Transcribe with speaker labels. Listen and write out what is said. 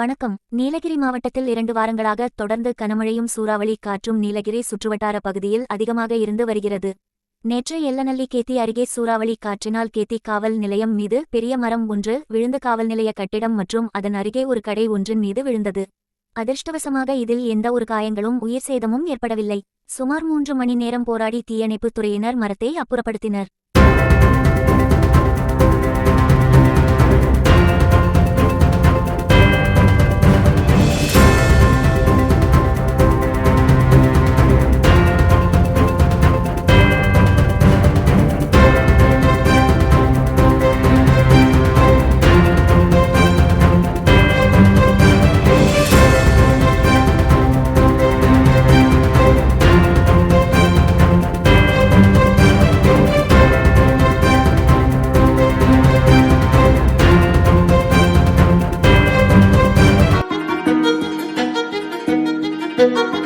Speaker 1: வணக்கம். நீலகிரி மாவட்டத்தில் 2 வாரங்களாக தொடர்ந்து கனமழையும் சூறாவளி காற்றும் நீலகிரி சுற்றுவட்டார பகுதியில் அதிகமாக இருந்து வருகிறது. நேற்று எல்லநல்லி கேத்தி அருகே சூறாவளி காற்றினால் கேத்தி காவல் நிலையம் மீது பெரிய மரம் ஒன்று விழுந்து காவல் நிலைய கட்டிடம் மற்றும் அதன் அருகே ஒரு கடை ஒன்றின் மீது விழுந்தது. அதிர்ஷ்டவசமாக இதில் எந்த ஒரு காயங்களும் உயிர் சேதமும் ஏற்படவில்லை. சுமார் 3 மணி நேரம் போராடி தீயணைப்புத் துறையினர் மரத்தை அப்புறப்படுத்தினர்.
Speaker 2: Thank you.